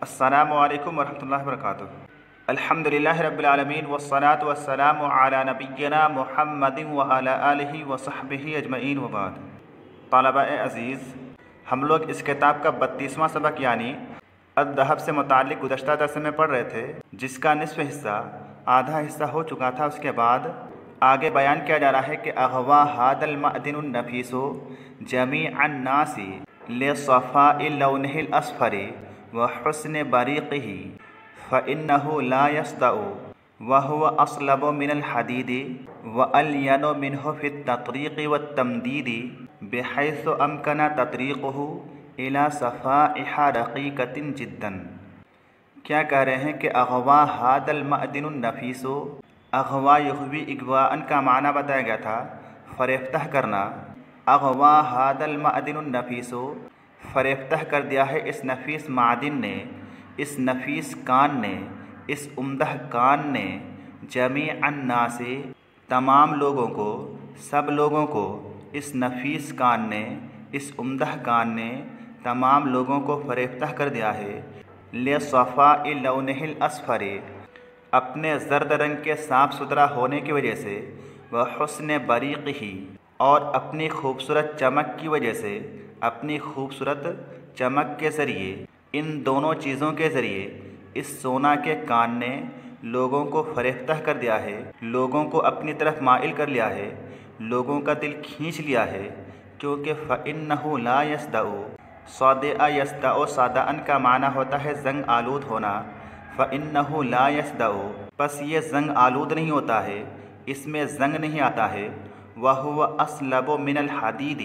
السلام علیکم ورحمۃ اللہ وبرکاتہ۔ الحمدللہ رب العالمین والصلاة والسلام علی نبینا محمد وعلی آلہ وصحبہ اجمعین وبعد۔ طلباء عزیز، ہم لوگ اس کتاب کا 32واں سبق یعنی الذھب سے متعلق گزشتہ درس میں پڑھ رہے تھے، جس کا نصف حصہ آدھا حصہ ہو چکا تھا۔ اس کے بعد آگے بیان کیا جا رہا ہے کہ اغوا ھذا المعدن النفیس جمیع الناس لصفاء لونہ الاصفر وحسن بریقہ فإنہ لا یصدأ وہو اصلب من الحدید وألین منہ فی التطریق والتمدید بحیث امکن تطریقہ الی صفائح رقیقۃ جدا۔ کیا کہہ رہے ہیں کہ اغوا ھذا المعدن النفیس، اغوا یغوی اغواءً کا معنی بتایا گیا تھا فریفتہ کرنا۔ اغوا ھذا المعدن النفیس، فریفتہ کر دیا ہے اس نفیس معدن نے، اس نفیس کان نے، اس عمدہ کان نے، جمیع الناس تمام لوگوں کو، سب لوگوں کو، اس نفیس کان نے، اس عمدہ کان نے تمام لوگوں کو فریفتہ کر دیا ہے۔ لصفاء لونہ الاصفر، اپنے زرد رنگ کے صاف ستھرا ہونے کی وجہ سے، وحسن بریقہ، اور اپنی خوبصورت چمک کی وجہ سے، اپنی خوبصورت چمک کے ذریعے، ان دونوں چیزوں کے ذریعے اس سونا کے کان نے لوگوں کو فریفتہ کر دیا ہے، لوگوں کو اپنی طرف مائل کر لیا ہے، لوگوں کا دل کھینچ لیا ہے، کیونکہ فإنہ لا یصدأ، صادع یصدأ صادعاً کا معنی ہوتا ہے زنگ آلود ہونا۔ فإنہ لا یصدأ، پس یہ زنگ آلود نہیں ہوتا ہے، اس میں زنگ نہیں آتا ہے۔ وہو اصلب من الحدید،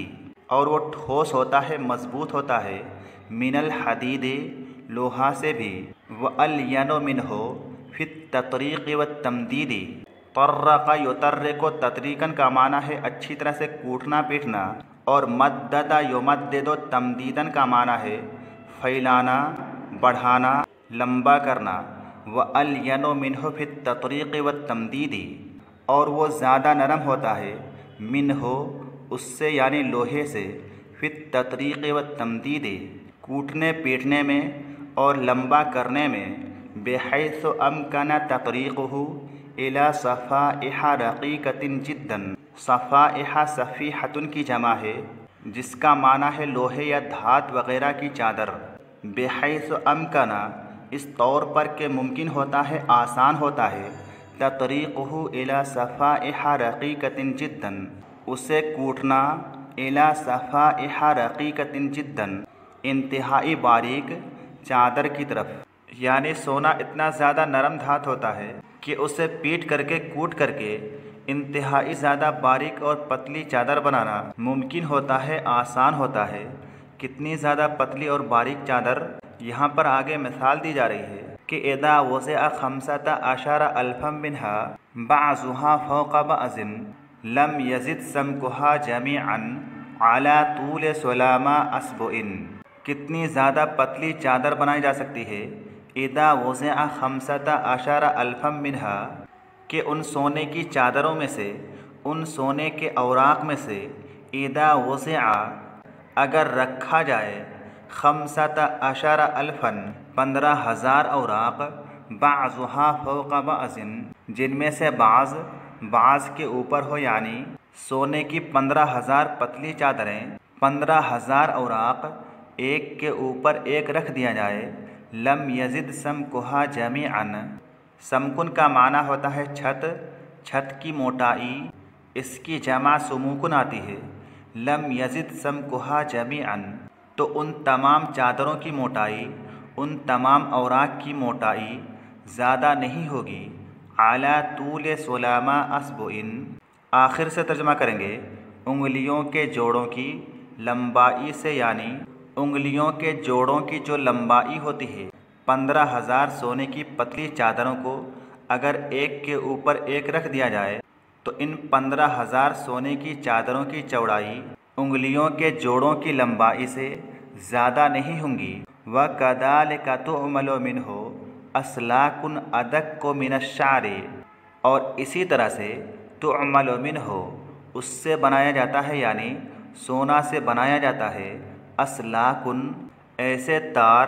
اور وہ ٹھوس ہوتا ہے، مضبوط ہوتا ہے، من الحدید، لوہا سے بھی۔ وألین منہ فی التطریق والتمدید، طرق یطرق، تطریقاً کا معنی ہے اچھی طرح سے کوٹنا پیٹنا، اور مدد یمدد تمدیداً کا معنی ہے پھیلانا، بڑھانا، لمبا کرنا۔ وألین منہ فی التطریق والتمدید، اور وہ زیادہ نرم ہوتا ہے، منہ، اس سے یعنی لوہے سے، فی التطریق والتمدید، کوٹنے پیٹنے میں اور لمبا کرنے میں، بحیث امکن تطریقہ الی صفائح رقیقۃ جدا۔ صفائح صفیحۃ کی جمع ہے، جس کا معنی ہے لوہے یا دھات وغیرہ کی چادر۔ بحیث امکن، اس طور پر کہ ممکن ہوتا ہے، آسان ہوتا ہے، تطریقہ الی صفائح رقیقۃ جدا، اسے کوٹنا، الی صفائح رقیقۃ جدا، انتہائی باریک چادر کی طرف۔ یعنی سونا اتنا زیادہ نرم دھات ہوتا ہے کہ اسے پیٹ کر کے، کوٹ کر کے انتہائی زیادہ باریک اور پتلی چادر بنانا ممکن ہوتا ہے، آسان ہوتا ہے۔ کتنی زیادہ پتلی اور باریک چادر، یہاں پر آگے مثال دی جا رہی ہے کہ اذا وضع 15,000 منہا بعضها فوق بعض لم یزد سمکها جمیعا علی طول سلام اصبع۔ کتنی زیادہ پتلی چادر بنائی جا سکتی ہے، اذا وضع 15,000 منہا، کہ ان سونے کی چادروں میں سے، ان سونے کے اوراق میں سے، اذا وضع، اگر رکھا جائے، 15,000 15,000 اوراق، بعضها فوق بعض، جن میں سے بعض کے اوپر ہو، یعنی سونے کی 15,000 پتلی چادریں، 15,000 اوراق ایک کے اوپر ایک رکھ دیا جائے، لم یزد سمکها جمیعا، سمکن کا معنی ہوتا ہے چھت، چھت کی موٹائی، اس کی جمع سموکن آتی ہے۔ لم یزد سمکها جمیعا، تو ان تمام چادروں کی موٹائی، ان تمام اوراق کی موٹائی زیادہ نہیں ہوگی، علی طول سلام اصبع، آخر سے ترجمہ کریں گے، انگلیوں کے جوڑوں کی لمبائی سے، یعنی انگلیوں کے جوڑوں کی جو لمبائی ہوتی ہے۔ 15,000 سونے کی پتلی چادروں کو اگر ایک کے اوپر ایک رکھ دیا جائے تو ان 15,000 سونے کی چادروں کی چوڑائی انگلیوں کے جوڑوں کی لمبائی سے زیادہ نہیں ہوں گی۔ وَكَذَلِكَ تُعْمَلُ مِنْهُ أَسْلَاكٌ أَدَقُّ مِنَ الشَّعْرِ، اور اسی طرح سے تُعْمَلُ مِنْهُ، اس سے بنایا جاتا ہے، یعنی سونا سے بنایا جاتا ہے، اسلاکن، ایسے تار،